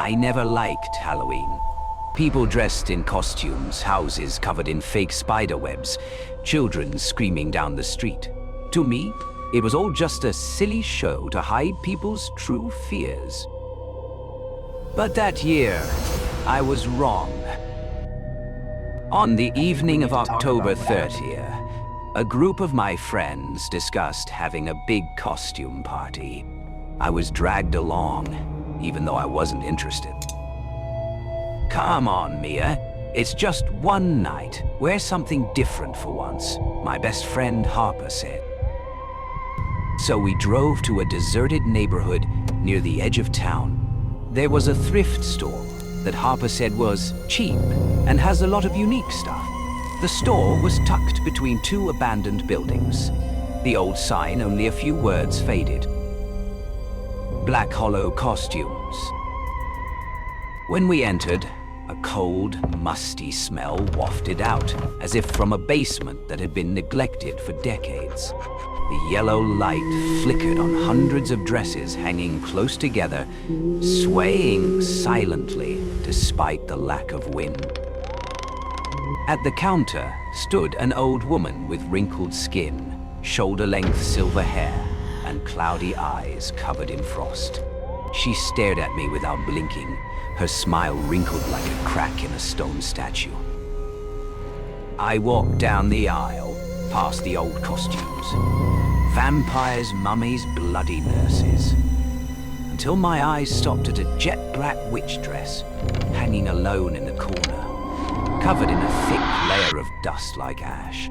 I never liked Halloween. People dressed in costumes, houses covered in fake spider webs, children screaming down the street. To me, it was all just a silly show to hide people's true fears. But that year, I was wrong. On the evening of October 30th, a group of my friends discussed having a big costume party. I was dragged along, even though I wasn't interested. Come on, Mia. It's just one night. Wear something different for once, my best friend Harper said. So we drove to a deserted neighborhood near the edge of town. There was a thrift store that Harper said was cheap and has a lot of unique stuff. The store was tucked between two abandoned buildings. The old sign, only a few words faded. Black Hollow Costumes. When we entered, a cold, musty smell wafted out, as if from a basement that had been neglected for decades. The yellow light flickered on hundreds of dresses hanging close together, swaying silently despite the lack of wind. At the counter stood an old woman with wrinkled skin, shoulder-length silver hair, and cloudy eyes covered in frost. She stared at me without blinking, her smile wrinkled like a crack in a stone statue. I walked down the aisle, past the old costumes. Vampires, mummies, bloody nurses. Until my eyes stopped at a jet-black witch dress, hanging alone in a corner, covered in a thick layer of dust like ash.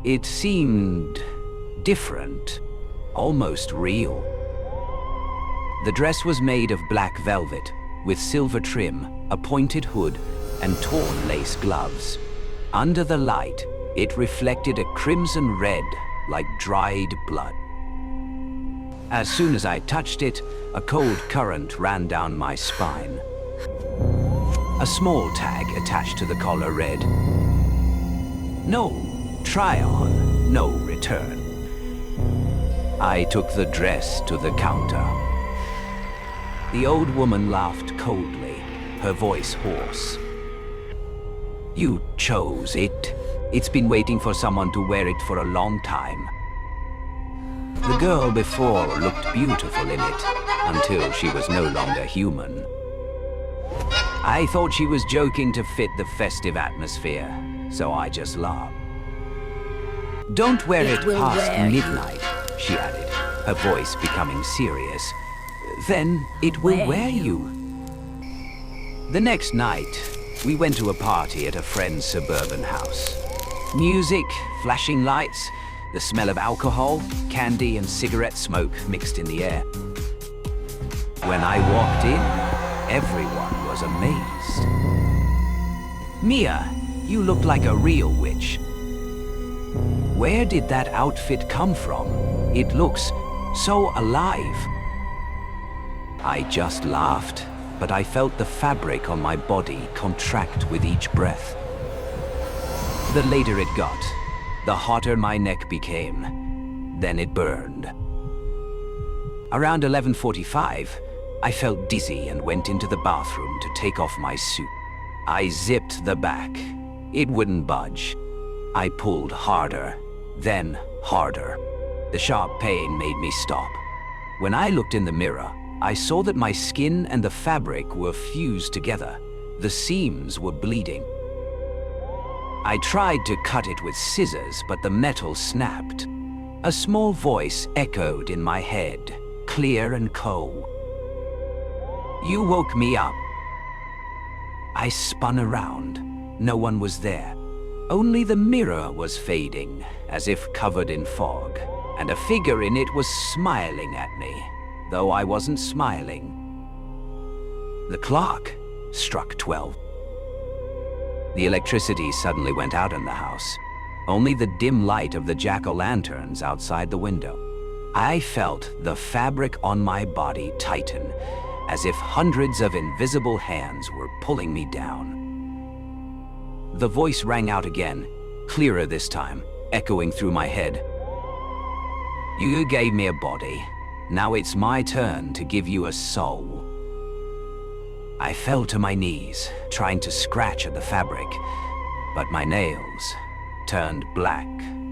It seemed different, almost real. The dress was made of black velvet, with silver trim, a pointed hood, and torn lace gloves. Under the light, it reflected a crimson red, like dried blood. As soon as I touched it, a cold current ran down my spine. A small tag attached to the collar read, "No try on, no return." I took the dress to the counter. The old woman laughed coldly, her voice hoarse. "You chose it. It's been waiting for someone to wear it for a long time. The girl before looked beautiful in it, until she was no longer human." I thought she was joking to fit the festive atmosphere, so I just laughed. "Don't wear it past midnight," she added, her voice becoming serious. "Then it will wear you." The next night, we went to a party at a friend's suburban house. Music, flashing lights, the smell of alcohol, candy, and cigarette smoke mixed in the air. When I walked in, everyone was amazed. "Mia, you look like a real witch. Where did that outfit come from? It looks so alive." I just laughed, but I felt the fabric on my body contract with each breath. The later it got, the hotter my neck became. Then it burned. Around 11:45, I felt dizzy and went into the bathroom to take off my suit. I zipped the back. It wouldn't budge. I pulled harder, then harder. The sharp pain made me stop. When I looked in the mirror, I saw that my skin and the fabric were fused together. The seams were bleeding. I tried to cut it with scissors, but the metal snapped. A small voice echoed in my head, clear and cold. "You woke me up." I spun around. No one was there. Only the mirror was fading, as if covered in fog, and a figure in it was smiling at me, though I wasn't smiling. The clock struck 12. The electricity suddenly went out in the house. Only the dim light of the jack-o'-lanterns outside the window. I felt the fabric on my body tighten, as if hundreds of invisible hands were pulling me down. The voice rang out again, clearer this time, echoing through my head. "You gave me a body. Now it's my turn to give you a soul." I fell to my knees, trying to scratch at the fabric, but my nails turned black,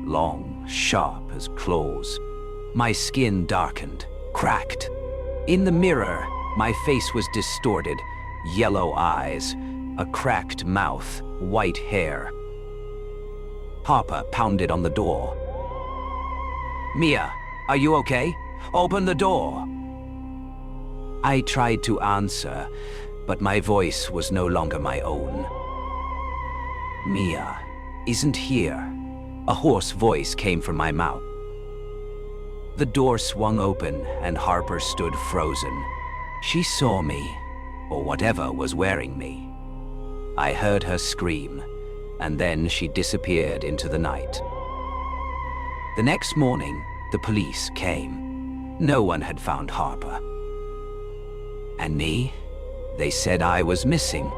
long, sharp as claws. My skin darkened, cracked. In the mirror, my face was distorted, yellow eyes, a cracked mouth, white hair. Harper pounded on the door. "Mia, are you okay? Open the door." I tried to answer, but my voice was no longer my own. "Mia isn't here." A hoarse voice came from my mouth. The door swung open and Harper stood frozen. She saw me, or whatever was wearing me. I heard her scream, and then she disappeared into the night. The next morning, the police came. No one had found Harper. And me? They said I was missing.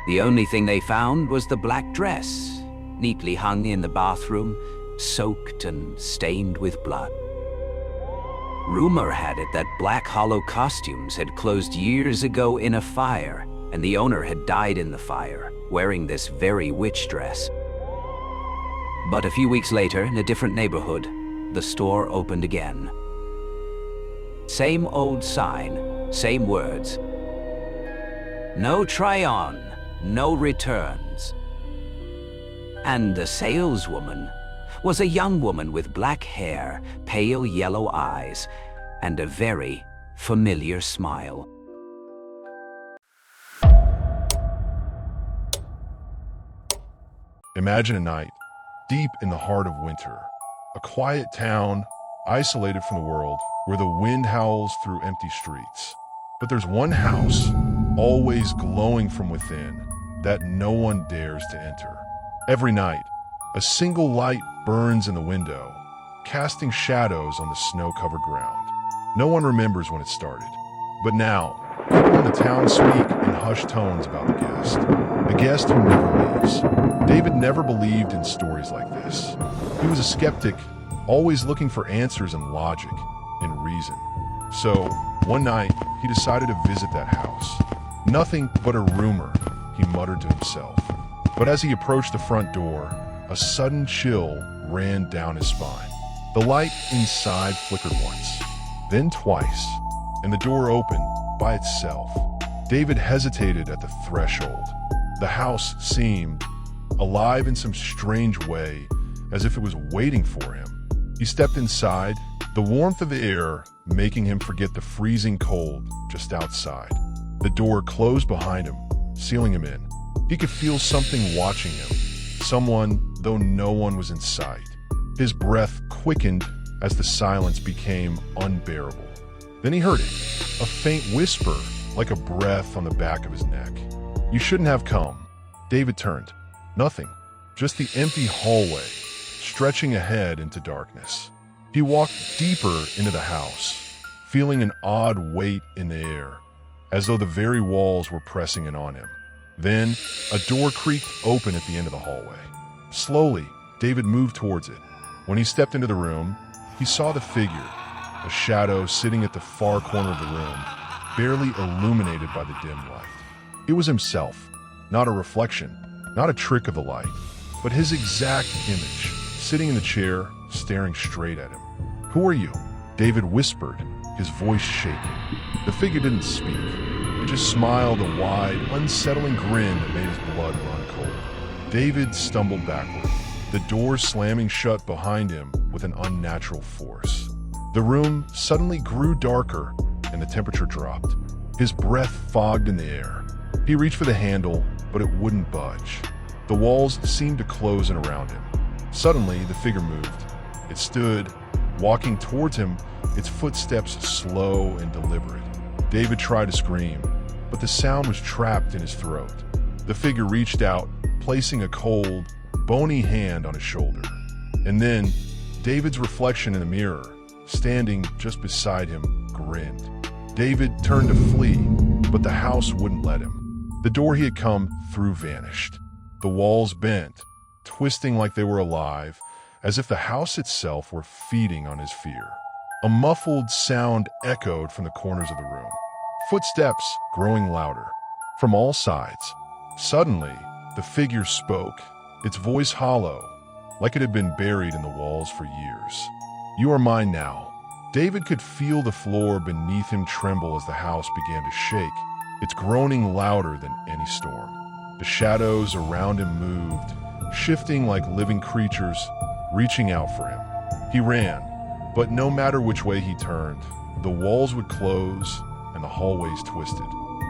The only thing they found was the black dress, neatly hung in the bathroom, soaked and stained with blood. Rumor had it that Black Hollow Costumes had closed years ago in a fire, and the owner had died in the fire, wearing this very witch dress. But a few weeks later, in a different neighborhood, the store opened again. Same old sign, same words. No try-on, no returns. And the saleswoman was a young woman with black hair, pale yellow eyes, and a very familiar smile. Imagine a night, deep in the heart of winter. A quiet town, isolated from the world, where the wind howls through empty streets. But there's one house, always glowing from within, that no one dares to enter. Every night, a single light burns in the window, casting shadows on the snow-covered ground. No one remembers when it started. But now, people in the town speak in hushed tones about the guest who never leaves. David never believed in stories like this. He was a skeptic, always looking for answers in logic, in reason. So, one night, he decided to visit that house. Nothing but a rumor, he muttered to himself. But as he approached the front door, a sudden chill ran down his spine. The light inside flickered once, then twice, and the door opened by itself. David hesitated at the threshold. The house seemed alive in some strange way, as if it was waiting for him. He stepped inside, the warmth of the air making him forget the freezing cold just outside. The door closed behind him, sealing him in. He could feel something watching him, someone, though no one was in sight. His breath quickened as the silence became unbearable. Then he heard it, a faint whisper, like a breath on the back of his neck. "You shouldn't have come." David turned. Nothing, just the empty hallway, stretching ahead into darkness. He walked deeper into the house, feeling an odd weight in the air, as though the very walls were pressing in on him. Then, a door creaked open at the end of the hallway. Slowly, David moved towards it. When he stepped into the room, he saw the figure, a shadow sitting at the far corner of the room, barely illuminated by the dim light. It was himself, not a reflection, not a trick of the light, but his exact image, sitting in the chair, staring straight at him. "Who are you?" David whispered, his voice shaking. The figure didn't speak. It just smiled a wide, unsettling grin that made his blood run cold. David stumbled backward, the door slamming shut behind him with an unnatural force. The room suddenly grew darker and the temperature dropped. His breath fogged in the air. He reached for the handle, but it wouldn't budge. The walls seemed to close in around him. Suddenly, the figure moved. It stood, walking towards him, its footsteps slow and deliberate. David tried to scream, but the sound was trapped in his throat. The figure reached out, placing a cold, bony hand on his shoulder. And then, David's reflection in the mirror, standing just beside him, grinned. David turned to flee, but the house wouldn't let him. The door he had come through vanished. The walls bent, twisting like they were alive, as if the house itself were feeding on his fear. A muffled sound echoed from the corners of the room. Footsteps growing louder from all sides. Suddenly, the figure spoke, its voice hollow, like it had been buried in the walls for years. "You are mine now." David could feel the floor beneath him tremble as the house began to shake, its groaning louder than any storm. The shadows around him moved, shifting like living creatures, reaching out for him. He ran, but no matter which way he turned, the walls would close and the hallways twisted.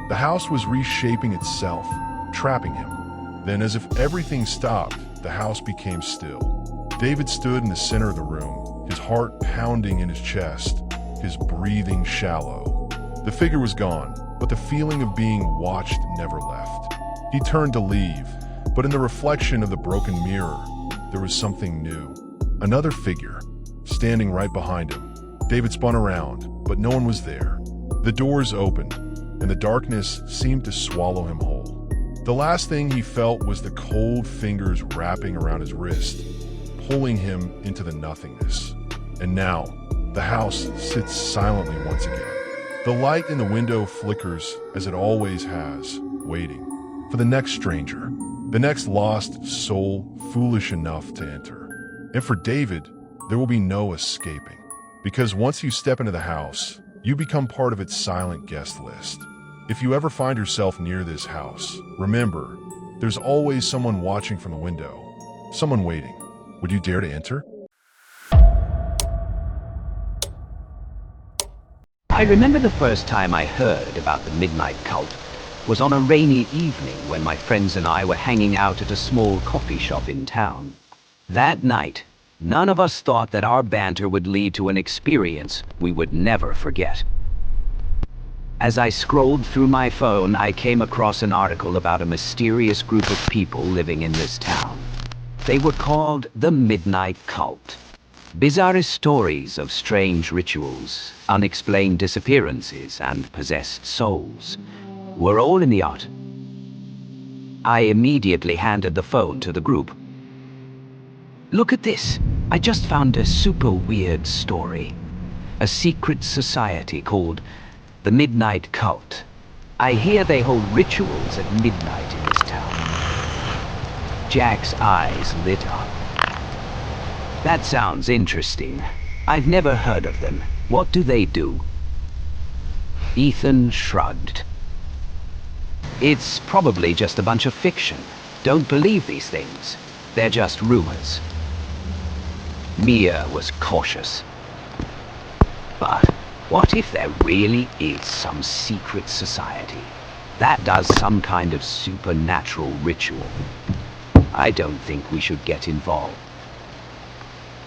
The house was reshaping itself, trapping him. Then, as if everything stopped, the house became still. David stood in the center of the room, his heart pounding in his chest, his breathing shallow. The figure was gone, but the feeling of being watched never left. He turned to leave, but in the reflection of the broken mirror, there was something new. Another figure, standing right behind him. David spun around, but no one was there. The doors opened, and the darkness seemed to swallow him whole. The last thing he felt was the cold fingers wrapping around his wrist, pulling him into the nothingness. And now, the house sits silently once again. The light in the window flickers as it always has, waiting for the next stranger, the next lost soul foolish enough to enter. And for David, there will be no escaping. Because once you step into the house, you become part of its silent guest list. If you ever find yourself near this house, remember, there's always someone watching from the window, someone waiting. Would you dare to enter? I remember the first time I heard about the Midnight Cult was on a rainy evening when my friends and I were hanging out at a small coffee shop in town. That night, none of us thought that our banter would lead to an experience we would never forget. As I scrolled through my phone, I came across an article about a mysterious group of people living in this town. They were called the Midnight Cult. Bizarre stories of strange rituals, unexplained disappearances, and possessed souls were all in the art. I immediately handed the phone to the group. "Look at this. I just found a super weird story. A secret society called the Midnight Cult. I hear they hold rituals at midnight in this town." Jack's eyes lit up. "That sounds interesting. I've never heard of them. What do they do?" Ethan shrugged. "It's probably just a bunch of fiction. Don't believe these things. They're just rumors." Mia was cautious. "But what if there really is some secret society that does some kind of supernatural ritual? I don't think we should get involved."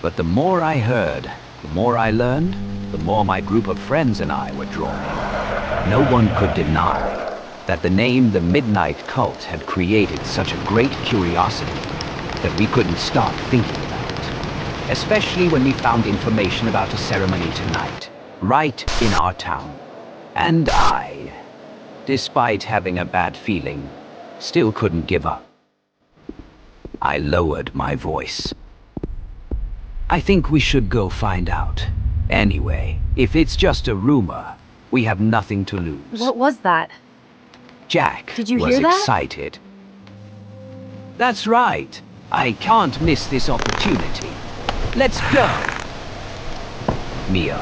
But the more I heard, the more I learned, the more my group of friends and I were drawn in. No one could deny that the name the Midnight Cult had created such a great curiosity that we couldn't stop thinking about it. Especially when we found information about a ceremony tonight, right in our town. And I, despite having a bad feeling, still couldn't give up. I lowered my voice. "I think we should go find out. Anyway, if it's just a rumor, we have nothing to lose." What was that? Jack Did you was hear that? excited. "That's right. I can't miss this opportunity. Let's go." Mia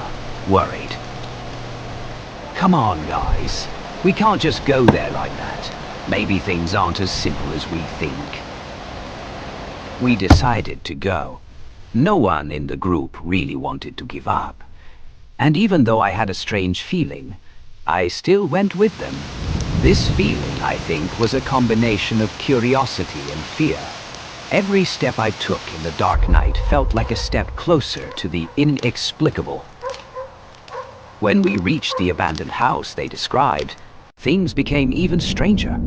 worried. "Come on, guys. We can't just go there like that. Maybe things aren't as simple as we think." We decided to go. No one in the group really wanted to give up. And even though I had a strange feeling, I still went with them. This feeling, I think, was a combination of curiosity and fear. Every step I took in the dark night felt like a step closer to the inexplicable. When we reached the abandoned house they described, things became even stranger.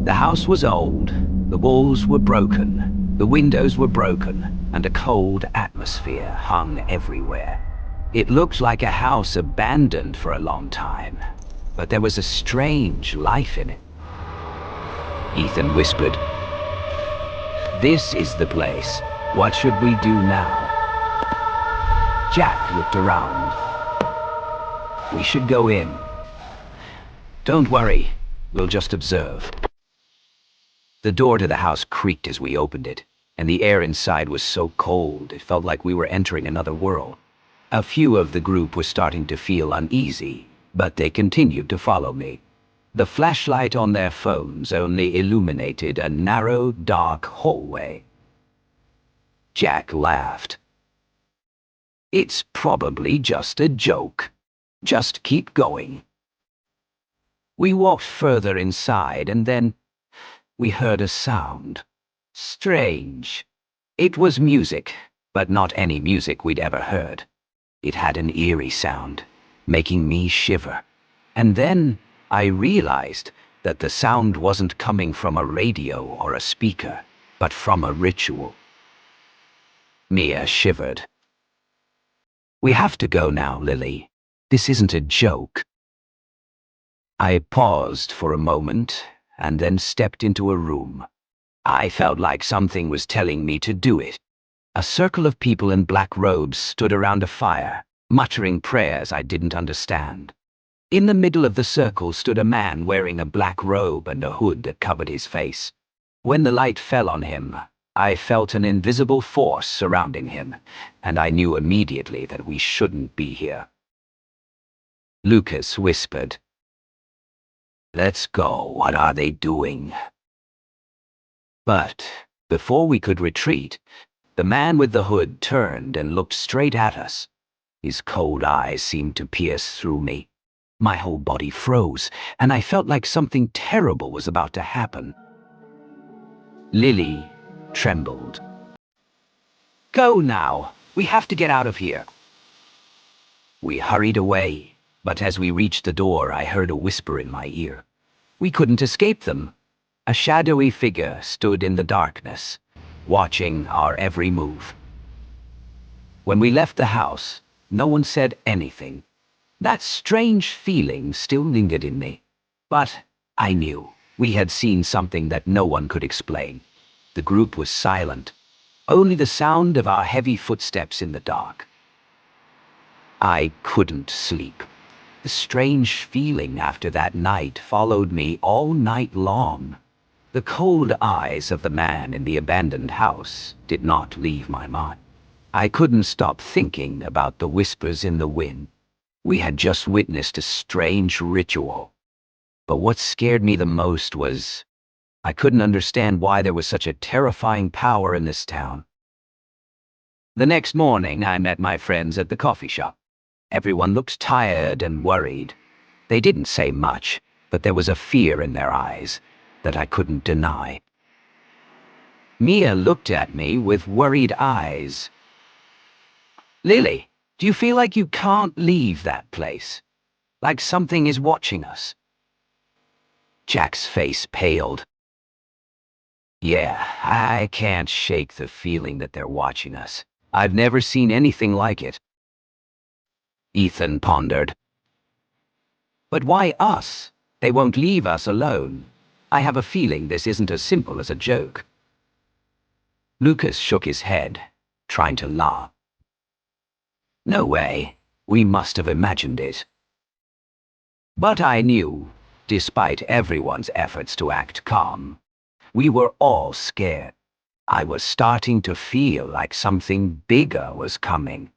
The house was old, the walls were broken, the windows were broken, and a cold atmosphere hung everywhere. It looked like a house abandoned for a long time, but there was a strange life in it. Ethan whispered, "This is the place. What should we do now?" Jack looked around. "We should go in." Don't worry, we'll just observe. The door to the house creaked as we opened it, and the air inside was so cold it felt like we were entering another world. A few of the group were starting to feel uneasy, but they continued to follow me. The flashlight on their phones only illuminated a narrow, dark hallway. Jack laughed. It's probably just a joke. Just keep going. We walked further inside and then we heard a sound. Strange. It was music, but not any music we'd ever heard. It had an eerie sound, making me shiver. And then I realized that the sound wasn't coming from a radio or a speaker, but from a ritual. Mia shivered. We have to go now, Lily. This isn't a joke. I paused for a moment and then stepped into a room. I felt like something was telling me to do it. A circle of people in black robes stood around a fire, muttering prayers I didn't understand. In the middle of the circle stood a man wearing a black robe and a hood that covered his face. When the light fell on him, I felt an invisible force surrounding him, and I knew immediately that we shouldn't be here. Lucas whispered, "Let's go, what are they doing?" But before we could retreat, the man with the hood turned and looked straight at us. His cold eyes seemed to pierce through me. My whole body froze, and I felt like something terrible was about to happen. Lily trembled. "Go now. We have to get out of here." We hurried away, but as we reached the door, I heard a whisper in my ear. We couldn't escape them. A shadowy figure stood in the darkness, watching our every move. When we left the house, no one said anything. That strange feeling still lingered in me. But I knew we had seen something that no one could explain. The group was silent, only the sound of our heavy footsteps in the dark. I couldn't sleep. The strange feeling after that night followed me all night long. The cold eyes of the man in the abandoned house did not leave my mind. I couldn't stop thinking about the whispers in the wind. We had just witnessed a strange ritual. But what scared me the most was I couldn't understand why there was such a terrifying power in this town. The next morning, I met my friends at the coffee shop. Everyone looked tired and worried. They didn't say much, but there was a fear in their eyes that I couldn't deny. Mia looked at me with worried eyes. "Lily, do you feel like you can't leave that place? Like something is watching us?" Jack's face paled. "Yeah, I can't shake the feeling that they're watching us. I've never seen anything like it." Ethan pondered. "But why us? They won't leave us alone. I have a feeling this isn't as simple as a joke." Lucas shook his head, trying to laugh. "No way. We must have imagined it." But I knew, despite everyone's efforts to act calm, we were all scared. I was starting to feel like something bigger was coming.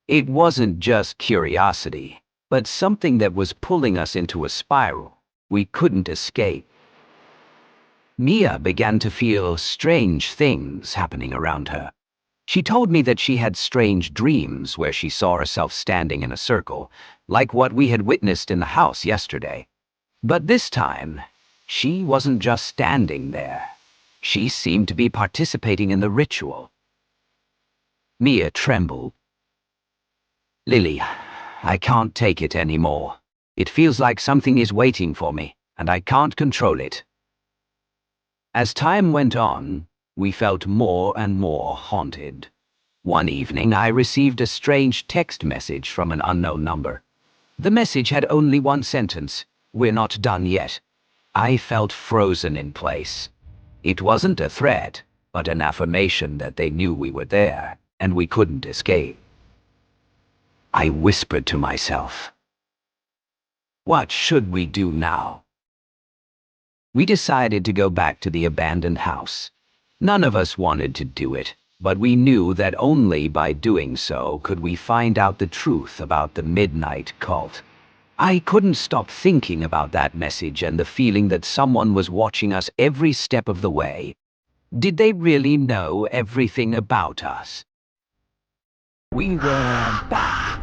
It wasn't just curiosity, but something that was pulling us into a spiral we couldn't escape. Mia began to feel strange things happening around her. She told me that she had strange dreams where she saw herself standing in a circle, like what we had witnessed in the house yesterday. But this time, she wasn't just standing there. She seemed to be participating in the ritual. Mia trembled. "Lily, I can't take it anymore. It feels like something is waiting for me, and I can't control it." As time went on, we felt more and more haunted. One evening, I received a strange text message from an unknown number. The message had only one sentence: "We're not done yet." I felt frozen in place. It wasn't a threat, but an affirmation that they knew we were there, and we couldn't escape. I whispered to myself, What should we do now? We decided to go back to the abandoned house. None of us wanted to do it, but we knew that only by doing so could we find out the truth about the Midnight Cult. I couldn't stop thinking about that message and the feeling that someone was watching us every step of the way. Did they really know everything about us? We were back.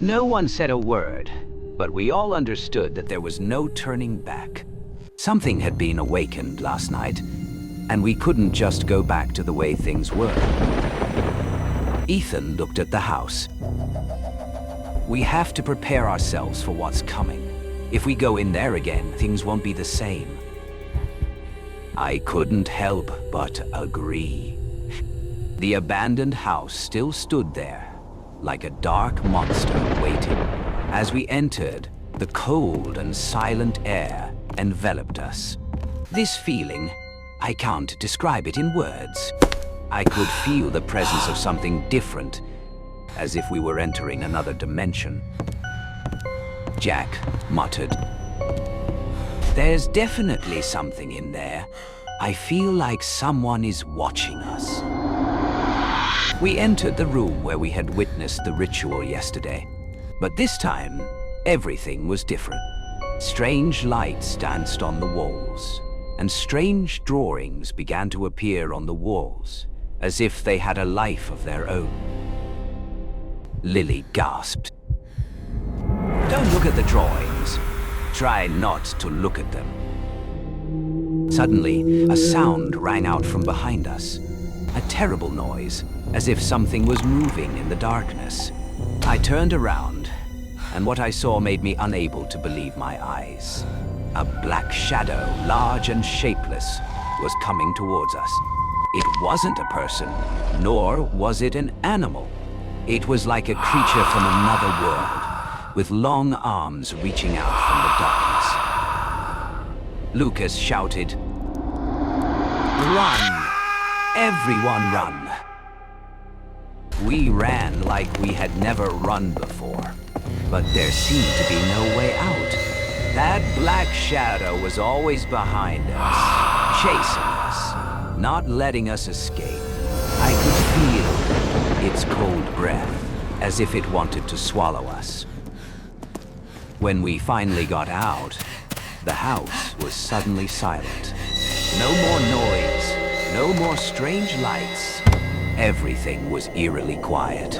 No one said a word, but we all understood that there was no turning back. Something had been awakened last night, and we couldn't just go back to the way things were. Ethan looked at the house. We have to prepare ourselves for what's coming. If we go in there again, things won't be the same. I couldn't help but agree. The abandoned house still stood there, like a dark monster waiting. As we entered, the cold and silent air enveloped us. This feeling, I can't describe it in words. I could feel the presence of something different, as if we were entering another dimension. Jack muttered, "There's definitely something in there. I feel like someone is watching us." We entered the room where we had witnessed the ritual yesterday, but this time, everything was different. Strange lights danced on the walls, and strange drawings began to appear on the walls, as if they had a life of their own. Lily gasped. "Don't look at the drawings. Try not to look at them." Suddenly, a sound rang out from behind us. A terrible noise, as if something was moving in the darkness. I turned around, and what I saw made me unable to believe my eyes. A black shadow, large and shapeless, was coming towards us. It wasn't a person, nor was it an animal. It was like a creature from another world, with long arms reaching out from the darkness. Lucas shouted, "Run! Everyone run!" We ran like we had never run before, but there seemed to be no way out. That black shadow was always behind us, chasing us, not letting us escape. I could feel its cold breath, as if it wanted to swallow us. When we finally got out, the house was suddenly silent. No more noise, no more strange lights. Everything was eerily quiet.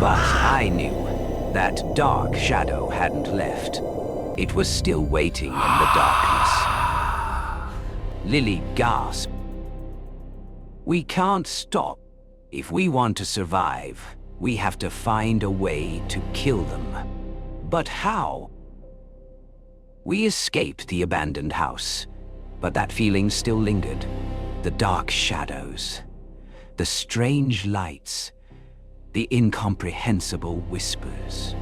But I knew that dark shadow hadn't left. It was still waiting in the darkness. Lily gasped. "We can't stop. If we want to survive, we have to find a way to kill them. But how?" We escaped the abandoned house, but that feeling still lingered. The dark shadows, the strange lights, the incomprehensible whispers.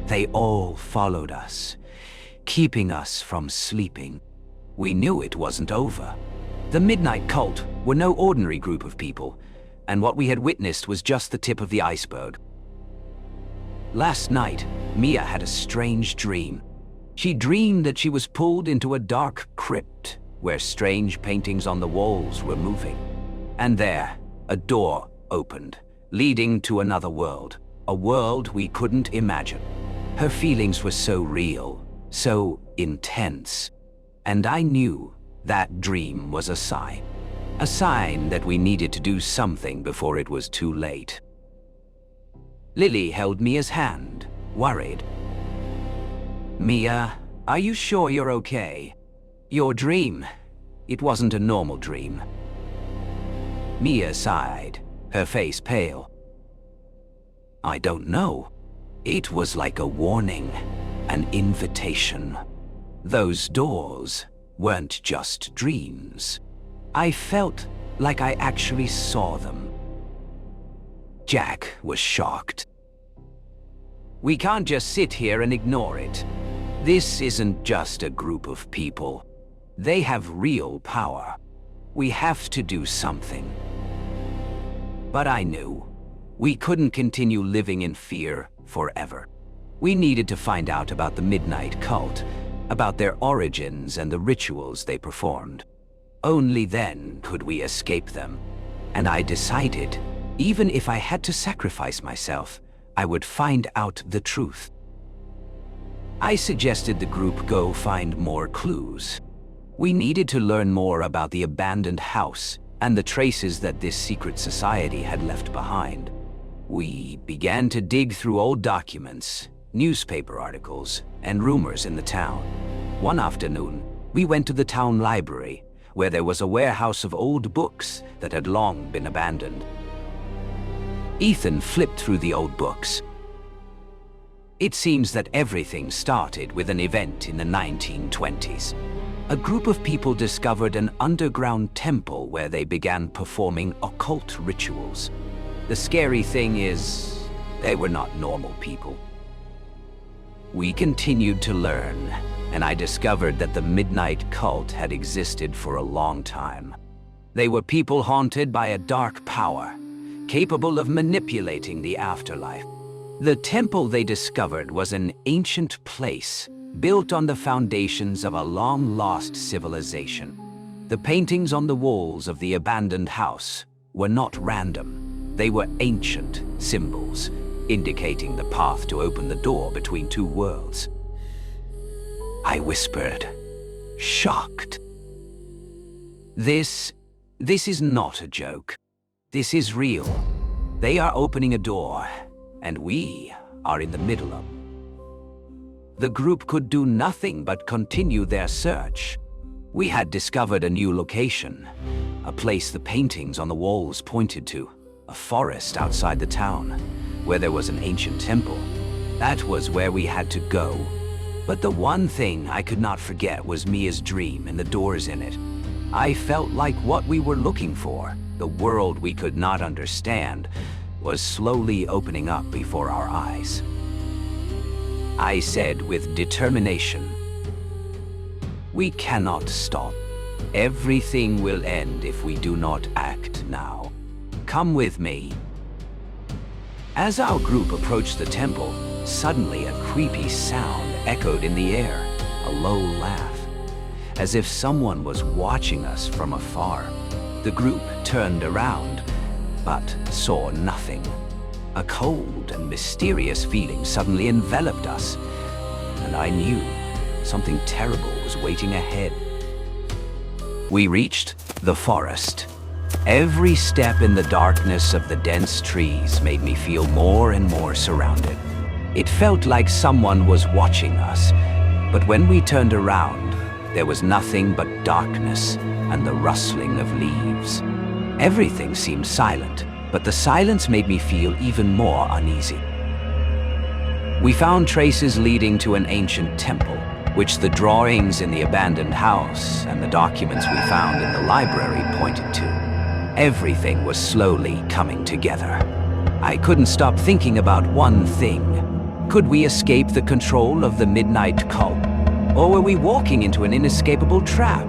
They all followed us, keeping us from sleeping. We knew it wasn't over. The Midnight Cult were no ordinary group of people, and what we had witnessed was just the tip of the iceberg. Last night, Mia had a strange dream. She dreamed that she was pulled into a dark crypt where strange paintings on the walls were moving. And there, a door opened, leading to another world, a world we couldn't imagine. Her feelings were so real, so intense, and I knew that dream was a sign that we needed to do something before it was too late. Lily held Mia's hand, worried. "Mia, are you sure you're okay? Your dream, it wasn't a normal dream." Mia sighed, her face pale. "I don't know. It was like a warning, an invitation. Those doors weren't just dreams. I felt like I actually saw them." Jack was shocked. "We can't just sit here and ignore it. This isn't just a group of people. They have real power. We have to do something." But I knew we couldn't continue living in fear forever. We needed to find out about the Midnight Cult, about their origins and the rituals they performed. Only then could we escape them. And I decided, even if I had to sacrifice myself, I would find out the truth. I suggested the group go find more clues. We needed to learn more about the abandoned house and the traces that this secret society had left behind. We began to dig through old documents, newspaper articles, and rumors in the town. One afternoon, we went to the town library, where there was a warehouse of old books that had long been abandoned. Ethan flipped through the old books. It seems that everything started with an event in the 1920s. A group of people discovered an underground temple where they began performing occult rituals. The scary thing is, they were not normal people. We continued to learn, and I discovered that the Midnight Cult had existed for a long time. They were people haunted by a dark power, capable of manipulating the afterlife. The temple they discovered was an ancient place, built on the foundations of a long-lost civilization. The paintings on the walls of the abandoned house were not random. They were ancient symbols, indicating the path to open the door between two worlds. I whispered, shocked. This is not a joke. This is real. They are opening a door, and we are in the middle of it. The group could do nothing but continue their search. We had discovered a new location, a place the paintings on the walls pointed to, a forest outside the town, where there was an ancient temple. That was where we had to go. But the one thing I could not forget was Mia's dream and the doors in it. I felt like what we were looking for, the world we could not understand, was slowly opening up before our eyes. I said with determination, "We cannot stop. Everything will end if we do not act now. Come with me." As our group approached the temple, suddenly a creepy sound echoed in the air, a low laugh, as if someone was watching us from afar. The group turned around, but saw nothing. A cold and mysterious feeling suddenly enveloped us, and I knew something terrible was waiting ahead. We reached the forest. Every step in the darkness of the dense trees made me feel more and more surrounded. It felt like someone was watching us, but when we turned around, there was nothing but darkness and the rustling of leaves. Everything seemed silent, but the silence made me feel even more uneasy. We found traces leading to an ancient temple, which the drawings in the abandoned house and the documents we found in the library pointed to. Everything was slowly coming together. I couldn't stop thinking about one thing. Could we escape the control of the Midnight Cult? Or were we walking into an inescapable trap?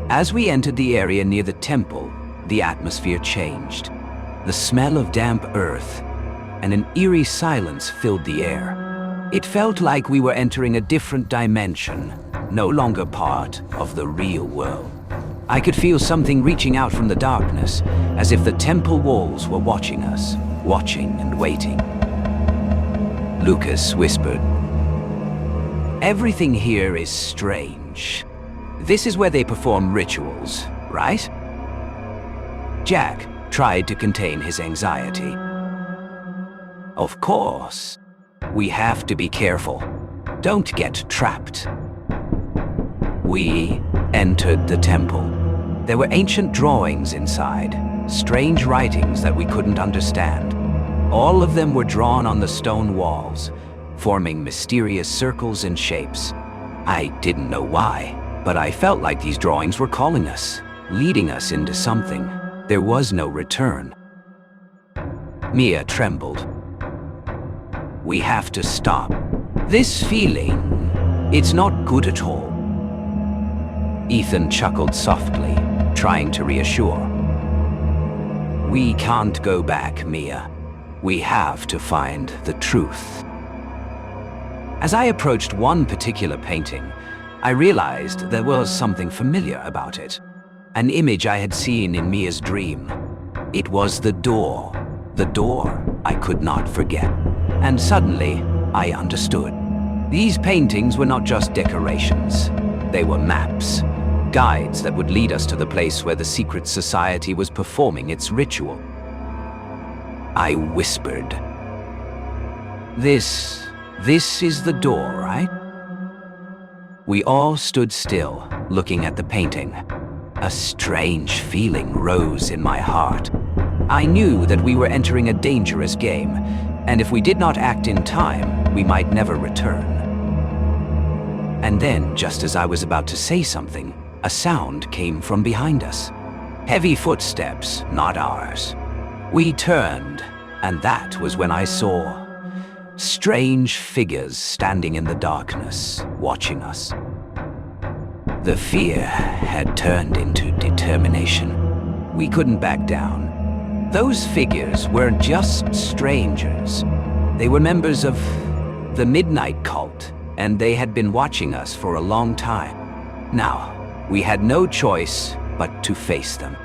As we entered the area near the temple, the atmosphere changed. The smell of damp earth and an eerie silence filled the air. It felt like we were entering a different dimension, no longer part of the real world. I could feel something reaching out from the darkness, as if the temple walls were watching us, watching and waiting. Lucas whispered, "Everything here is strange. This is where they perform rituals, right?" Jack tried to contain his anxiety. "Of course. We have to be careful. Don't get trapped." We entered the temple. There were ancient drawings inside, strange writings that we couldn't understand. All of them were drawn on the stone walls, forming mysterious circles and shapes. I didn't know why, but I felt like these drawings were calling us, leading us into something. There was no return. Mia trembled. "We have to stop. This feeling, it's not good at all." Ethan chuckled softly, trying to reassure. "We can't go back, Mia. We have to find the truth." As I approached one particular painting, I realized there was something familiar about it. An image I had seen in Mia's dream. It was the door I could not forget. And suddenly, I understood. These paintings were not just decorations. They were maps, guides that would lead us to the place where the secret society was performing its ritual. I whispered, This is the door, right?" We all stood still, looking at the painting. A strange feeling rose in my heart. I knew that we were entering a dangerous game, and if we did not act in time, we might never return. And then, just as I was about to say something, a sound came from behind us. Heavy footsteps, not ours. We turned, and that was when I saw strange figures standing in the darkness, watching us. The fear had turned into determination. We couldn't back down. Those figures weren't just strangers. They were members of the Midnight Cult, and they had been watching us for a long time. Now, we had no choice but to face them.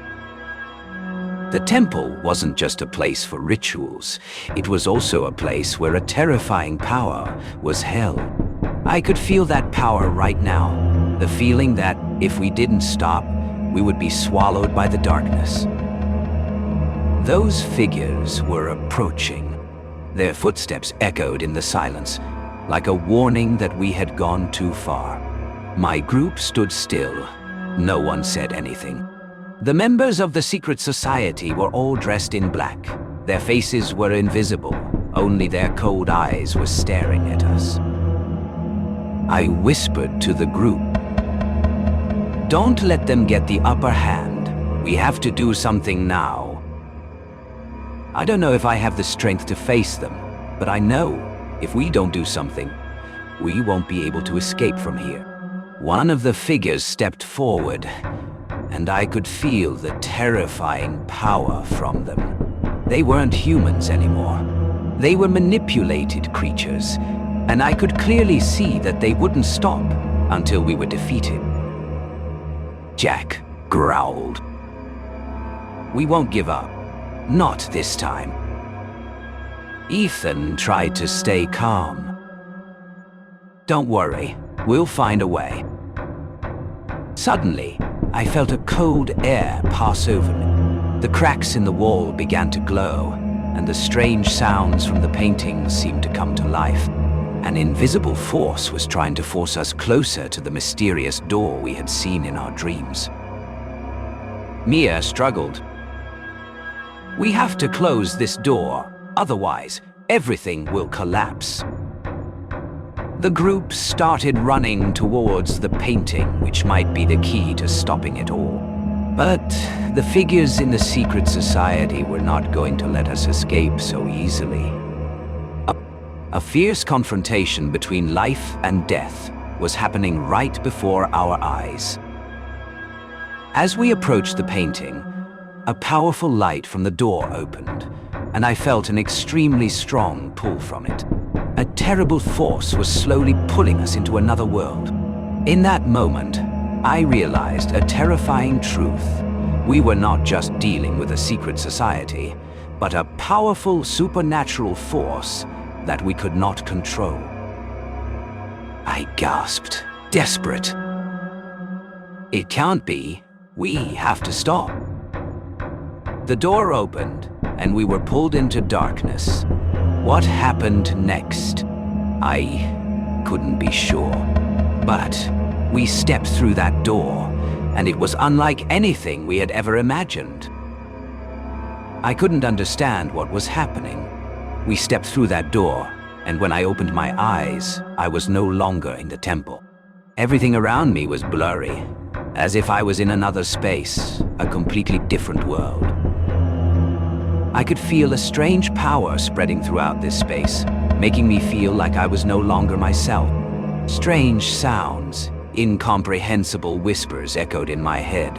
The temple wasn't just a place for rituals. It was also a place where a terrifying power was held. I could feel that power right now, the feeling that if we didn't stop, we would be swallowed by the darkness. Those figures were approaching. Their footsteps echoed in the silence, like a warning that we had gone too far. My group stood still. No one said anything. The members of the secret society were all dressed in black. Their faces were invisible. Only their cold eyes were staring at us. I whispered to the group, "Don't let them get the upper hand. We have to do something now. I don't know if I have the strength to face them, but I know if we don't do something, we won't be able to escape from here." One of the figures stepped forward, and I could feel the terrifying power from them. They weren't humans anymore. They were manipulated creatures, and I could clearly see that they wouldn't stop until we were defeated. Jack growled, "We won't give up. Not this time." Ethan tried to stay calm. "Don't worry, we'll find a way." Suddenly, I felt a cold air pass over me. The cracks in the wall began to glow, and the strange sounds from the paintings seemed to come to life. An invisible force was trying to force us closer to the mysterious door we had seen in our dreams. Mia struggled. "We have to close this door, otherwise everything will collapse." The group started running towards the painting, which might be the key to stopping it all. But the figures in the secret society were not going to let us escape so easily. A fierce confrontation between life and death was happening right before our eyes. As we approached the painting, a powerful light from the door opened, and I felt an extremely strong pull from it. A terrible force was slowly pulling us into another world. In that moment, I realized a terrifying truth. We were not just dealing with a secret society, but a powerful supernatural force that we could not control. I gasped, desperate. "It can't be. We have to stop." The door opened, and we were pulled into darkness. What happened next? I couldn't be sure. But we stepped through that door, and it was unlike anything we had ever imagined. I couldn't understand what was happening. We stepped through that door, and when I opened my eyes, I was no longer in the temple. Everything around me was blurry, as if I was in another space, a completely different world. I could feel a strange power spreading throughout this space, making me feel like I was no longer myself. Strange sounds, incomprehensible whispers echoed in my head.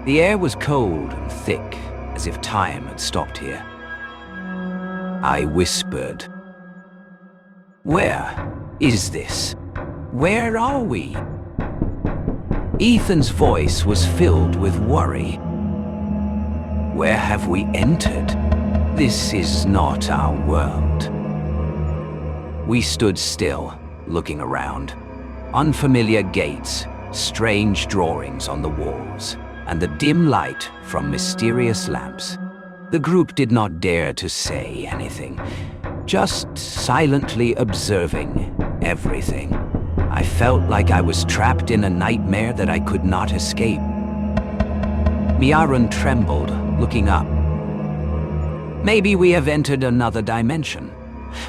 The air was cold and thick, as if time had stopped here. I whispered, "Where is this? Where are we? Ethan's voice was filled with worry. Where have we entered? This is not our world. We stood still, looking around. Unfamiliar gates, strange drawings on the walls, and the dim light from mysterious lamps. The group did not dare to say anything, just silently observing everything. I felt like I was trapped in a nightmare that I could not escape. Miarun trembled, looking up. Maybe we have entered another dimension,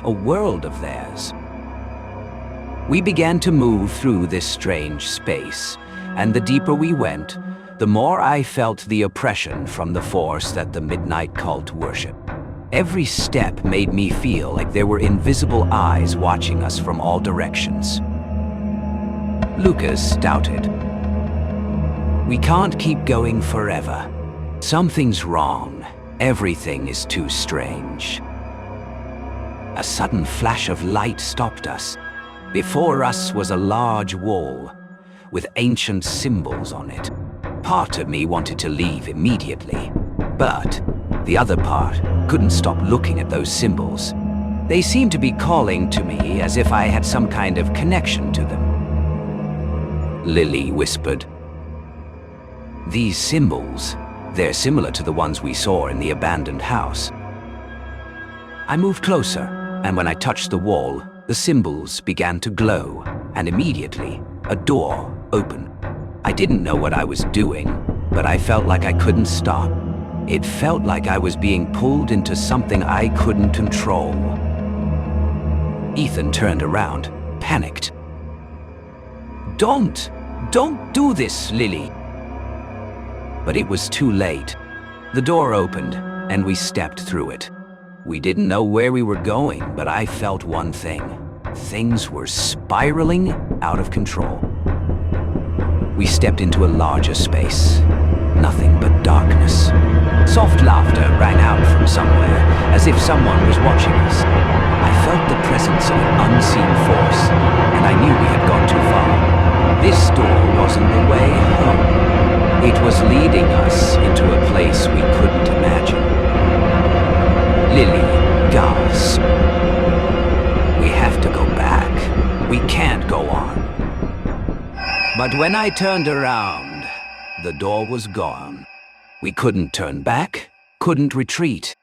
a world of theirs. We began to move through this strange space, and the deeper we went, the more I felt the oppression from the force that the Midnight Cult worshipped. Every step made me feel like there were invisible eyes watching us from all directions. Lucas doubted. We can't keep going forever. Something's wrong. Everything is too strange. A sudden flash of light stopped us. Before us was a large wall with ancient symbols on it. Part of me wanted to leave immediately, but the other part couldn't stop looking at those symbols. They seemed to be calling to me as if I had some kind of connection to them. Lily whispered. These symbols, they're similar to the ones we saw in the abandoned house. I moved closer, and when I touched the wall, the symbols began to glow, and immediately, a door opened. I didn't know what I was doing, but I felt like I couldn't stop. It felt like I was being pulled into something I couldn't control. Ethan turned around, panicked. Don't do this, Lily. But it was too late. The door opened, and we stepped through it. We didn't know where we were going, but I felt one thing. Things were spiraling out of control. We stepped into a larger space. Nothing but darkness. Soft laughter rang out from somewhere, as if someone was watching us. I felt the presence of an unseen force, and I knew we had gone too far. This door wasn't the way home. It was leading us into a place we couldn't imagine. Lily gasped. We have to go back. We can't go on. But when I turned around, the door was gone. We couldn't turn back, couldn't retreat.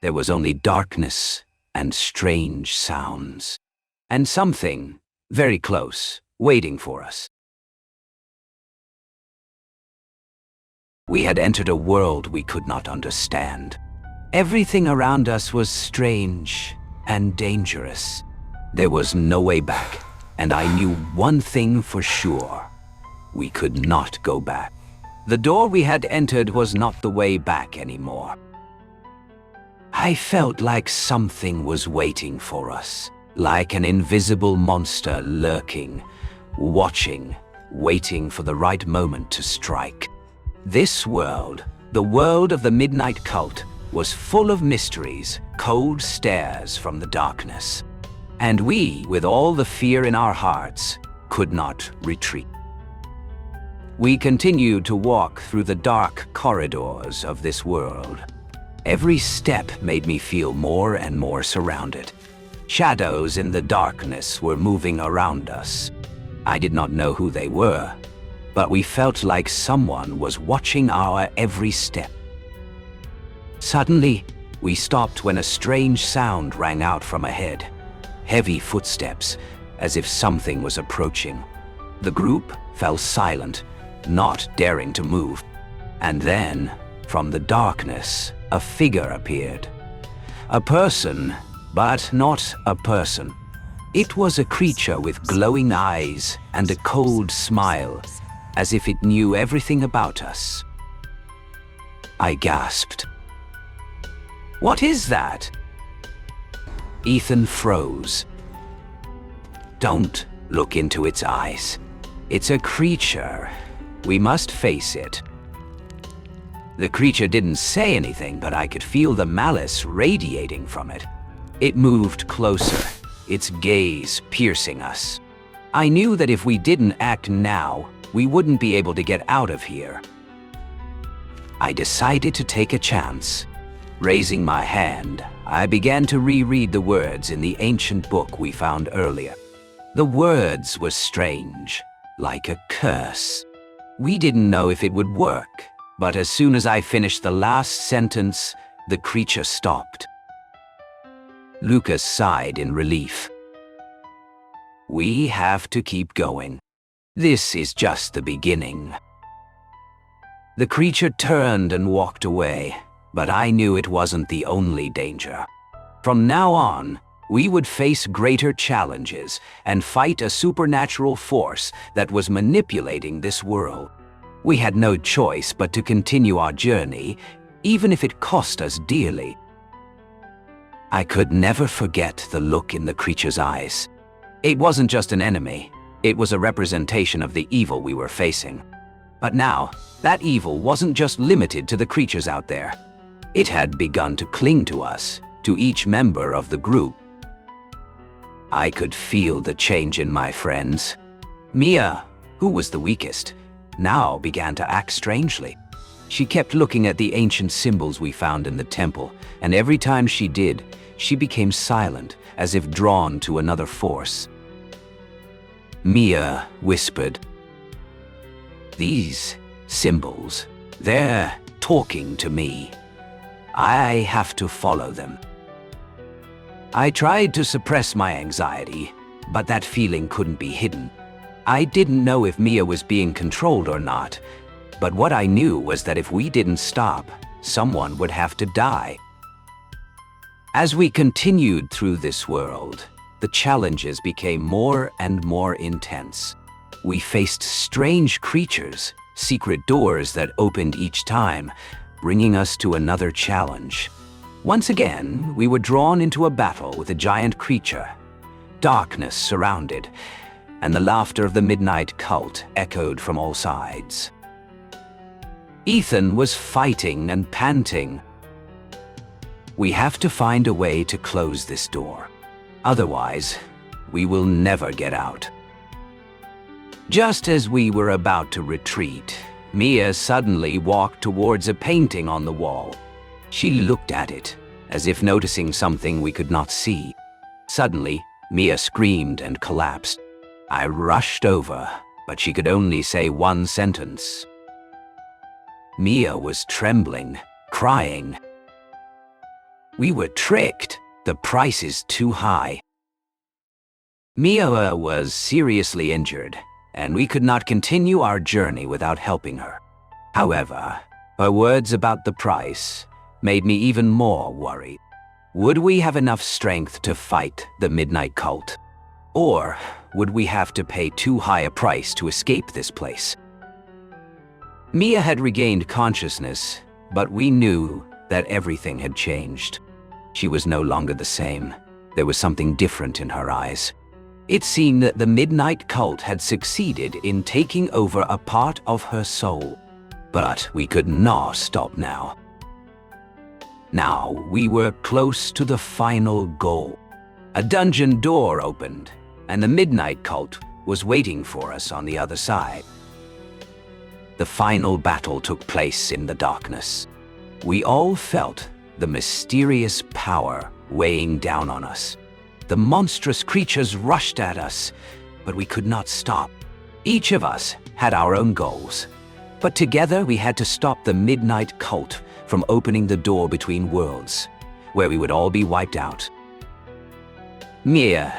There was only darkness and strange sounds. And something very close, waiting for us. We had entered a world we could not understand. Everything around us was strange and dangerous. There was no way back, and I knew one thing for sure. We could not go back. The door we had entered was not the way back anymore. I felt like something was waiting for us, like an invisible monster lurking, watching, waiting for the right moment to strike. This world, the world of the Midnight Cult, was full of mysteries, cold stares from the darkness. And we, with all the fear in our hearts, could not retreat. We continued to walk through the dark corridors of this world. Every step made me feel more and more surrounded. Shadows in the darkness were moving around us. I did not know who they were, but we felt like someone was watching our every step. Suddenly, we stopped when a strange sound rang out from ahead. Heavy footsteps, as if something was approaching. The group fell silent, not daring to move. And then, from the darkness, a figure appeared. A person, but not a person. It was a creature with glowing eyes and a cold smile, as if it knew everything about us. I gasped. What is that? Ethan froze. Don't look into its eyes. It's a creature. We must face it. The creature didn't say anything, but I could feel the malice radiating from it. It moved closer, its gaze piercing us. I knew that if we didn't act now, we wouldn't be able to get out of here. I decided to take a chance. Raising my hand, I began to reread the words in the ancient book we found earlier. The words were strange, like a curse. We didn't know if it would work, but as soon as I finished the last sentence, the creature stopped. Lucas sighed in relief. We have to keep going. This is just the beginning. The creature turned and walked away, but I knew it wasn't the only danger. From now on, we would face greater challenges and fight a supernatural force that was manipulating this world. We had no choice but to continue our journey, even if it cost us dearly. I could never forget the look in the creature's eyes. It wasn't just an enemy, it was a representation of the evil we were facing. But now, that evil wasn't just limited to the creatures out there. It had begun to cling to us, to each member of the group. I could feel the change in my friends. Mia, who was the weakest, now began to act strangely. She kept looking at the ancient symbols we found in the temple, and every time she did, she became silent, as if drawn to another force. Mia whispered, "These symbols, they're talking to me. I have to follow them." I tried to suppress my anxiety, but that feeling couldn't be hidden. I didn't know if Mia was being controlled or not, but what I knew was that if we didn't stop, someone would have to die. As we continued through this world, the challenges became more and more intense. We faced strange creatures, secret doors that opened each time, bringing us to another challenge. Once again, we were drawn into a battle with a giant creature. Darkness surrounded, and the laughter of the midnight cult echoed from all sides. Ethan was fighting and panting. We have to find a way to close this door. Otherwise, we will never get out. Just as we were about to retreat, Mia suddenly walked towards a painting on the wall. She looked at it, as if noticing something we could not see. Suddenly, Mia screamed and collapsed. I rushed over, but she could only say one sentence. Mia was trembling, crying. We were tricked. The price is too high. Mia was seriously injured, and we could not continue our journey without helping her. However, her words about the price made me even more worried. Would we have enough strength to fight the Midnight Cult? Or would we have to pay too high a price to escape this place? Mia had regained consciousness, but we knew that everything had changed. She was no longer the same. There was something different in her eyes. It seemed that the Midnight Cult had succeeded in taking over a part of her soul. But we could not stop now. Now we were close to the final goal. A dungeon door opened, and the Midnight Cult was waiting for us on the other side. The final battle took place in the darkness. We all felt the mysterious power weighing down on us. The monstrous creatures rushed at us, but we could not stop. Each of us had our own goals, but together we had to stop the Midnight Cult from opening the door between worlds, where we would all be wiped out. Mia,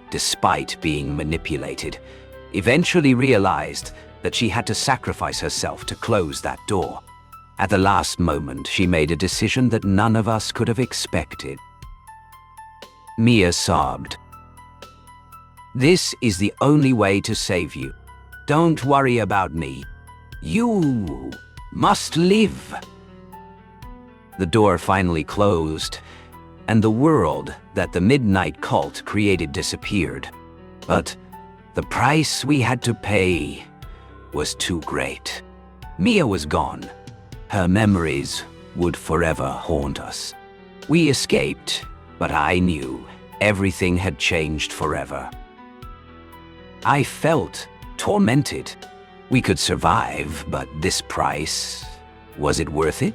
despite being manipulated, eventually realized that she had to sacrifice herself to close that door. At the last moment, she made a decision that none of us could have expected. Mia sobbed. "This is the only way to save you. Don't worry about me. You must live." The door finally closed, and the world that the Midnight Cult created disappeared. But the price we had to pay was too great. Mia was gone. Her memories would forever haunt us. We escaped, but I knew Everything had changed forever. I felt tormented. We could survive, but this price, was it worth it?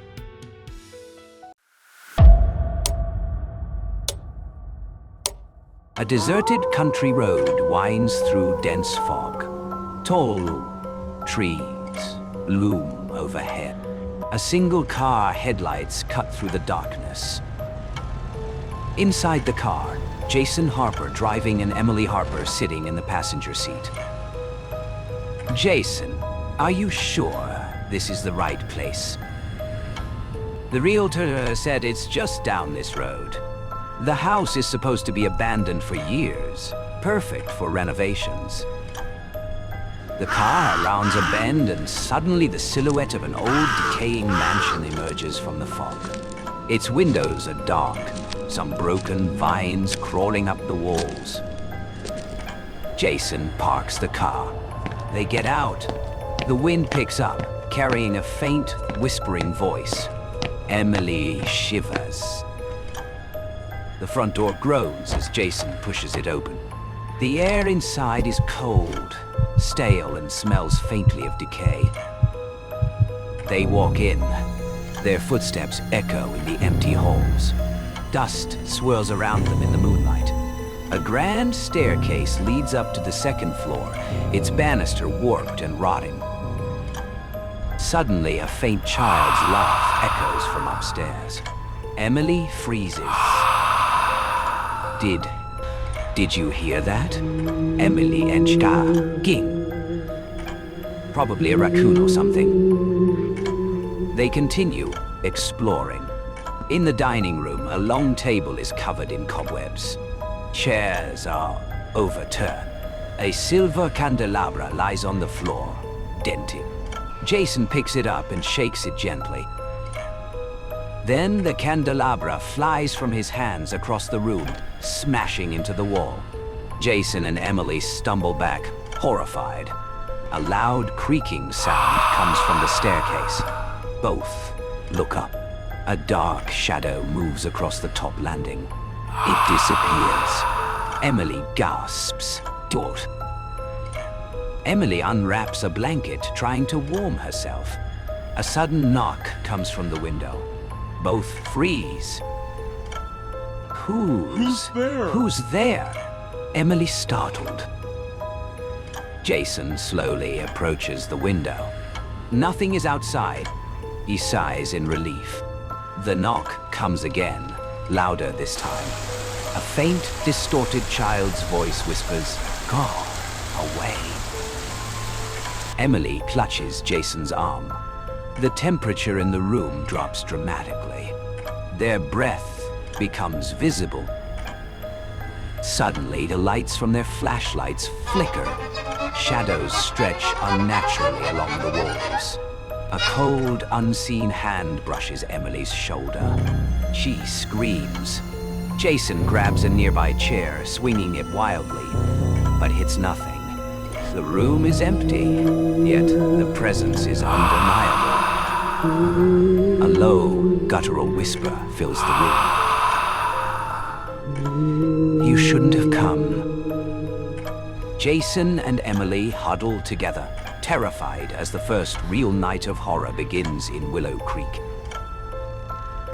A deserted country road winds through dense fog. Tall trees loom overhead. A single car headlights cut through the darkness. Inside the car, Jason Harper driving and Emily Harper sitting in the passenger seat. Jason, are you sure this is the right place? The realtor said it's just down this road. The house is supposed to be abandoned for years, perfect for renovations. The car rounds a bend and suddenly the silhouette of an old decaying mansion emerges from the fog. Its windows are dark, some broken vines crawling up the walls. Jason parks the car. They get out. The wind picks up, carrying a faint, whispering voice. Emily shivers. The front door groans as Jason pushes it open. The air inside is cold, stale, and smells faintly of decay. They walk in. Their footsteps echo in the empty halls. Dust swirls around them in the moonlight. A grand staircase leads up to the second floor, its banister warped and rotting. Suddenly, a faint child's laugh echoes from upstairs. Emily freezes. Did you hear that? Emily Enchka Ging. Probably a raccoon or something. They continue, exploring. In the dining room, a long table is covered in cobwebs. Chairs are overturned. A silver candelabra lies on the floor, dented. Jason picks it up and shakes it gently. Then the candelabra flies from his hands across the room, smashing into the wall. Jason and Emily stumble back, horrified. A loud creaking sound comes from the staircase. Both look up. A dark shadow moves across the top landing. It disappears. Emily gasps. Dort. Emily unwraps a blanket, trying to warm herself. A sudden knock comes from the window. Both freeze. Who's there? Who's there? Emily startled. Jason slowly approaches the window. Nothing is outside. He sighs in relief. The knock comes again, louder this time. A faint, distorted child's voice whispers, "Go away." Emily clutches Jason's arm. The temperature in the room drops dramatically. Their breath becomes visible. Suddenly, the lights from their flashlights flicker. Shadows stretch unnaturally along the walls. A cold, unseen hand brushes Emily's shoulder. She screams. Jason grabs a nearby chair, swinging it wildly, but hits nothing. The room is empty, yet the presence is undeniable. A low, guttural whisper fills the room. You shouldn't have come. Jason and Emily huddle together, terrified as the first real night of horror begins in Willow Creek.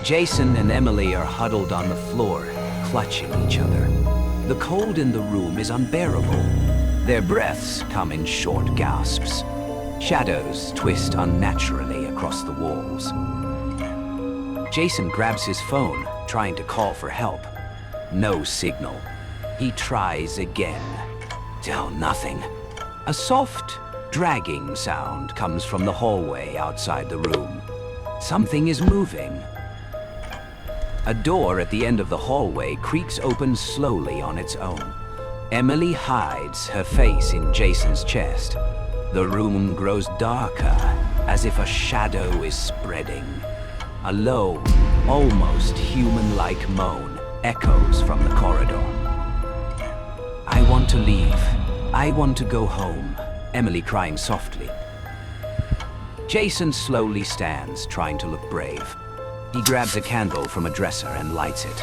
Jason and Emily are huddled on the floor, clutching each other. The cold in the room is unbearable. Their breaths come in short gasps. Shadows twist unnaturally across the walls. Jason grabs his phone, trying to call for help. No signal. He tries again. Still nothing. A soft, dragging sound comes from the hallway outside the room. Something is moving. A door at the end of the hallway creaks open slowly on its own. Emily hides her face in Jason's chest. The room grows darker, as if a shadow is spreading. A low, almost human-like moan echoes from the corridor. I want to leave. I want to go home. Emily crying softly. Jason slowly stands, trying to look brave. He grabs a candle from a dresser and lights it.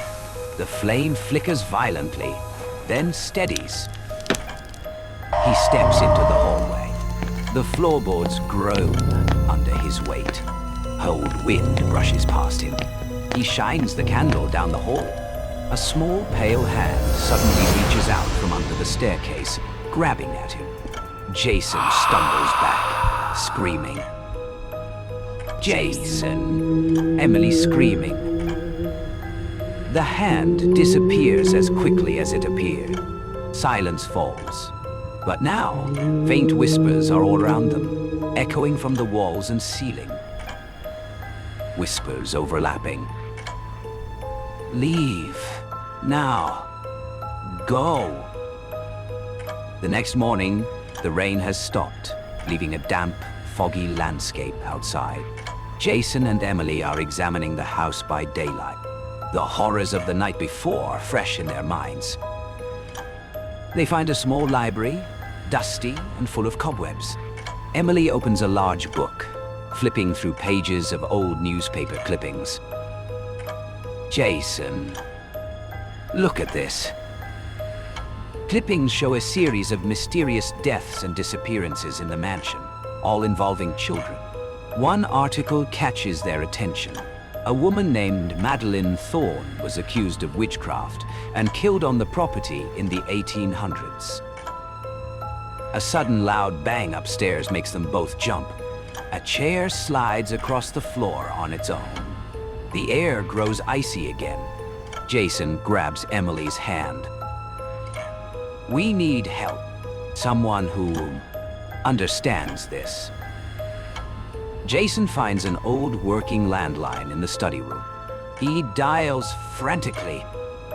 The flame flickers violently, then steadies. He steps into the hallway. The floorboards groan under his weight. Cold wind brushes past him. He shines the candle down the hall. A small, pale hand suddenly reaches out from under the staircase, grabbing at him. Jason stumbles back, screaming. Jason! Emily screaming. The hand disappears as quickly as it appeared. Silence falls. But now, faint whispers are all around them, echoing from the walls and ceiling. Whispers overlapping. Leave. Now. Go. The next morning, the rain has stopped, leaving a damp, foggy landscape outside. Jason and Emily are examining the house by daylight, the horrors of the night before fresh in their minds. They find a small library, dusty and full of cobwebs. Emily opens a large book, flipping through pages of old newspaper clippings. Jason, look at this. Clippings show a series of mysterious deaths and disappearances in the mansion, all involving children. One article catches their attention. A woman named Madeline Thorne was accused of witchcraft and killed on the property in the 1800s. A sudden loud bang upstairs makes them both jump. A chair slides across the floor on its own. The air grows icy again. Jason grabs Emily's hand. We need help. Someone who understands this. Jason finds an old working landline in the study room. He dials frantically.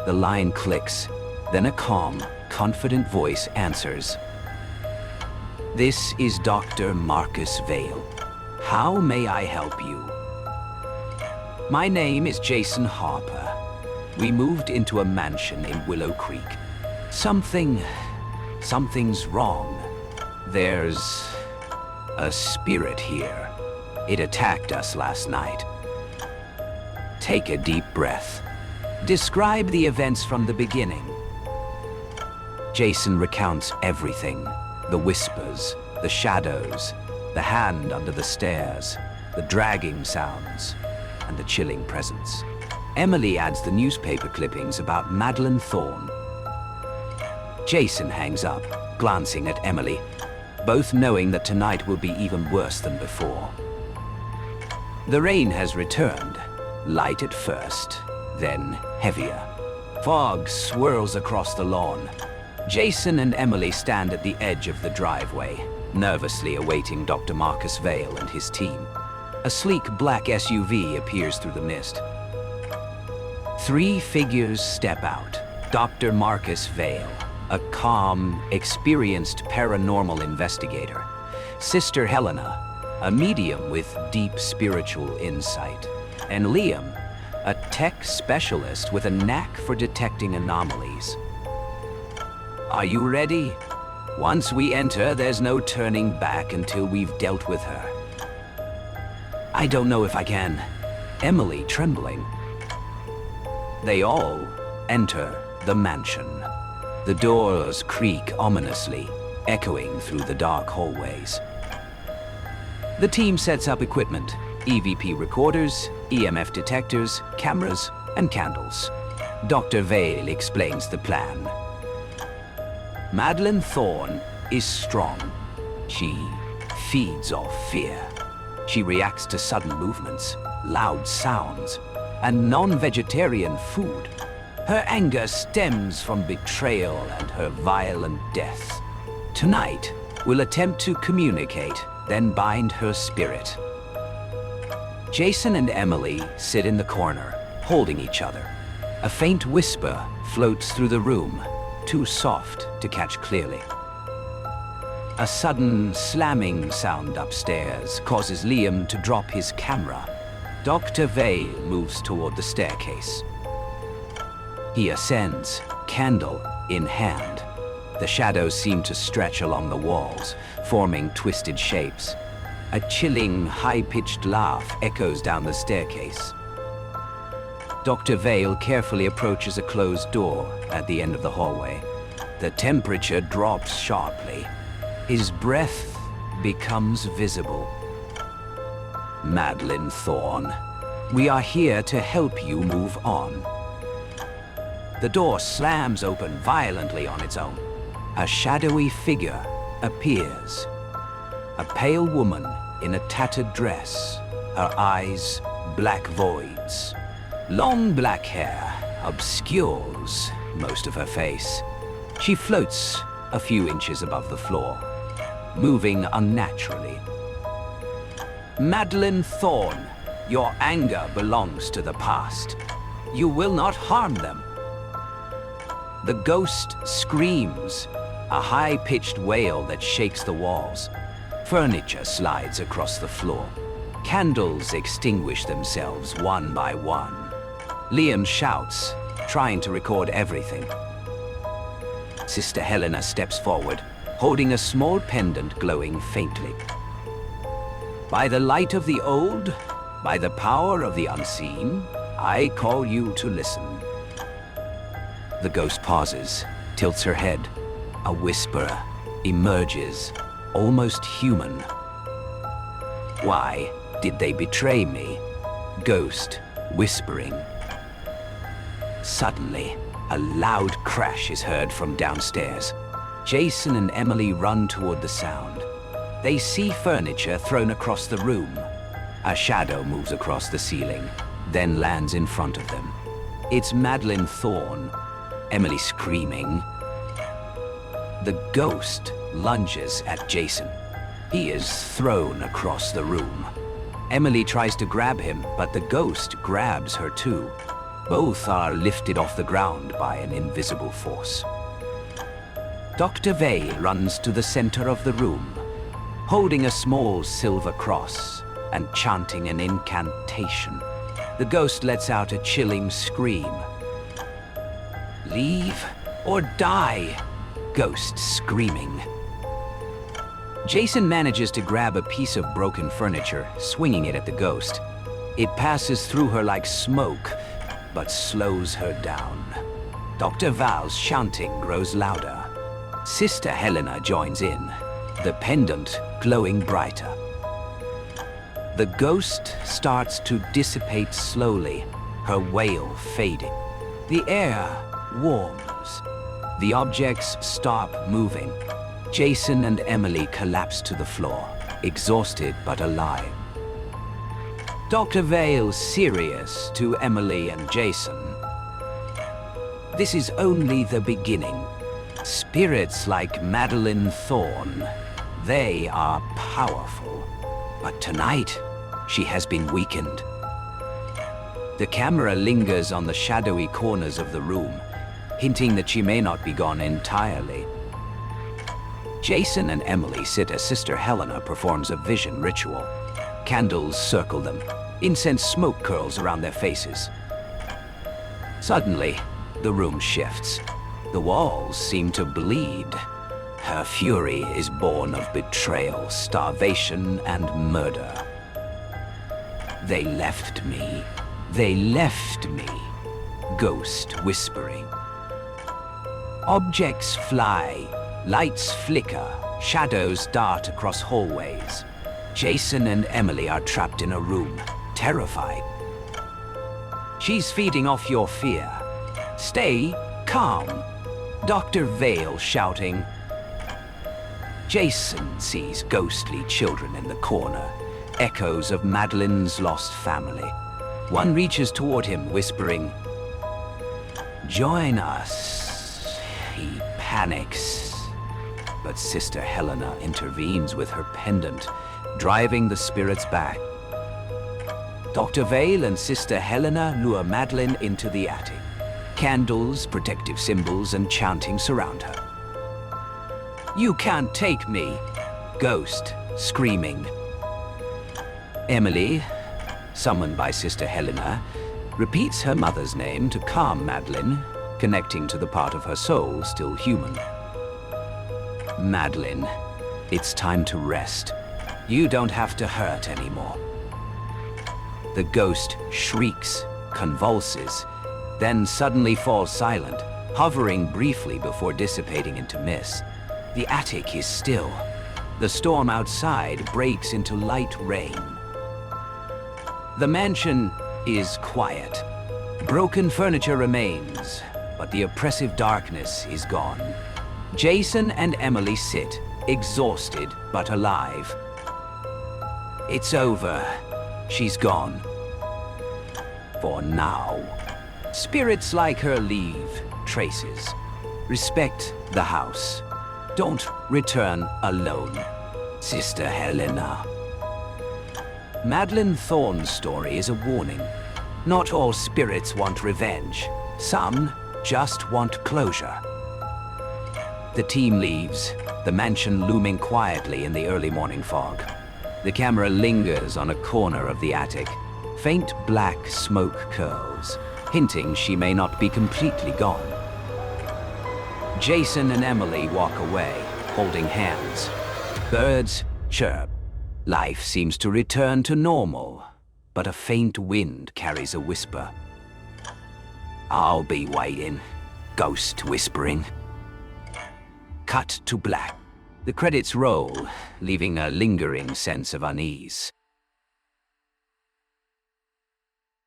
The line clicks. Then a calm, confident voice answers. This is Dr. Marcus Vale. How may I help you? My name is Jason Harper. We moved into a mansion in Willow Creek. Something's wrong. There's a spirit here. It attacked us last night. Take a deep breath. Describe the events from the beginning. Jason recounts everything. The whispers, the shadows, the hand under the stairs, the dragging sounds, and the chilling presence. Emily adds the newspaper clippings about Madeline Thorne. Jason hangs up, glancing at Emily, both knowing that tonight will be even worse than before. The rain has returned, light at first, then heavier. Fog swirls across the lawn. Jason and Emily stand at the edge of the driveway, nervously awaiting Dr. Marcus Vale and his team. A sleek black SUV appears through the mist. 3 figures step out. Dr. Marcus Vale, a calm, experienced paranormal investigator. Sister Helena, a medium with deep spiritual insight. And Liam, a tech specialist with a knack for detecting anomalies. Are you ready? Once we enter, there's no turning back until we've dealt with her. I don't know if I can. Emily trembling. They all enter the mansion. The doors creak ominously, echoing through the dark hallways. The team sets up equipment, EVP recorders, EMF detectors, cameras, and candles. Dr. Vale explains the plan. Madeline Thorne is strong. She feeds off fear. She reacts to sudden movements, loud sounds, and non-vegetarian food. Her anger stems from betrayal and her violent death. Tonight, we'll attempt to communicate, then bind her spirit. Jason and Emily sit in the corner, holding each other. A faint whisper floats through the room, too soft to catch clearly. A sudden slamming sound upstairs causes Liam to drop his camera. Dr. Vale moves toward the staircase. He ascends, candle in hand. The shadows seem to stretch along the walls, forming twisted shapes. A chilling, high-pitched laugh echoes down the staircase. Dr. Vale carefully approaches a closed door at the end of the hallway. The temperature drops sharply. His breath becomes visible. Madeline Thorne, we are here to help you move on. The door slams open violently on its own. A shadowy figure appears. A pale woman in a tattered dress, her eyes black voids. Long black hair obscures most of her face. She floats a few inches above the floor, moving unnaturally. Madeline Thorne, your anger belongs to the past. You will not harm them. The ghost screams, a high-pitched wail that shakes the walls. Furniture slides across the floor. Candles extinguish themselves one by one. Liam shouts, trying to record everything. Sister Helena steps forward, holding a small pendant glowing faintly. By the light of the old, by the power of the unseen, I call you to listen. The ghost pauses, tilts her head. A whisper emerges, almost human. Why did they betray me? Ghost whispering. Suddenly, a loud crash is heard from downstairs. Jason and Emily run toward the sound. They see furniture thrown across the room. A shadow moves across the ceiling, then lands in front of them. It's Madeline Thorne, Emily screaming. The ghost lunges at Jason. He is thrown across the room. Emily tries to grab him, but the ghost grabs her too. Both are lifted off the ground by an invisible force. Dr. Vale runs to the center of the room, holding a small silver cross and chanting an incantation. The ghost lets out a chilling scream. Leave or die, ghost screaming. Jason manages to grab a piece of broken furniture, swinging it at the ghost. It passes through her like smoke, but slows her down. Dr. Val's shouting grows louder. Sister Helena joins in, the pendant glowing brighter. The ghost starts to dissipate slowly, her wail fading. The air warms. The objects stop moving. Jason and Emily collapse to the floor, exhausted but alive. Dr. Vale's serious to Emily and Jason. This is only the beginning. Spirits like Madeline Thorne, they are powerful. But tonight, she has been weakened. The camera lingers on the shadowy corners of the room, hinting that she may not be gone entirely. Jason and Emily sit as Sister Helena performs a vision ritual. Candles circle them. Incense smoke curls around their faces. Suddenly, the room shifts. The walls seem to bleed. Her fury is born of betrayal, starvation, and murder. They left me. They left me. Ghost whispering. Objects fly. Lights flicker. Shadows dart across hallways. Jason and Emily are trapped in a room, terrified. She's feeding off your fear. Stay calm. Dr. Vale shouting. Jason sees ghostly children in the corner, echoes of Madeline's lost family. One reaches toward him, whispering, "Join us." He panics. But Sister Helena intervenes with her pendant, driving the spirits back. Dr. Vale and Sister Helena lure Madeline into the attic. Candles, protective symbols, and chanting surround her. "You can't take me," ghost screaming. Emily, summoned by Sister Helena, repeats her mother's name to calm Madeline, connecting to the part of her soul still human. Madeline, it's time to rest. You don't have to hurt anymore. The ghost shrieks, convulses, then suddenly falls silent, hovering briefly before dissipating into mist. The attic is still. The storm outside breaks into light rain. The mansion is quiet. Broken furniture remains, but the oppressive darkness is gone. Jason and Emily sit, exhausted but alive. It's over. She's gone. For now. Spirits like her leave traces. Respect the house. Don't return alone, Sister Helena. Madeline Thorne's story is a warning. Not all spirits want revenge. Some just want closure. The team leaves, the mansion looming quietly in the early morning fog. The camera lingers on a corner of the attic. Faint black smoke curls, hinting she may not be completely gone. Jason and Emily walk away, holding hands. Birds chirp. Life seems to return to normal, but a faint wind carries a whisper. I'll be waiting, ghost whispering. Cut to black. The credits roll, leaving a lingering sense of unease.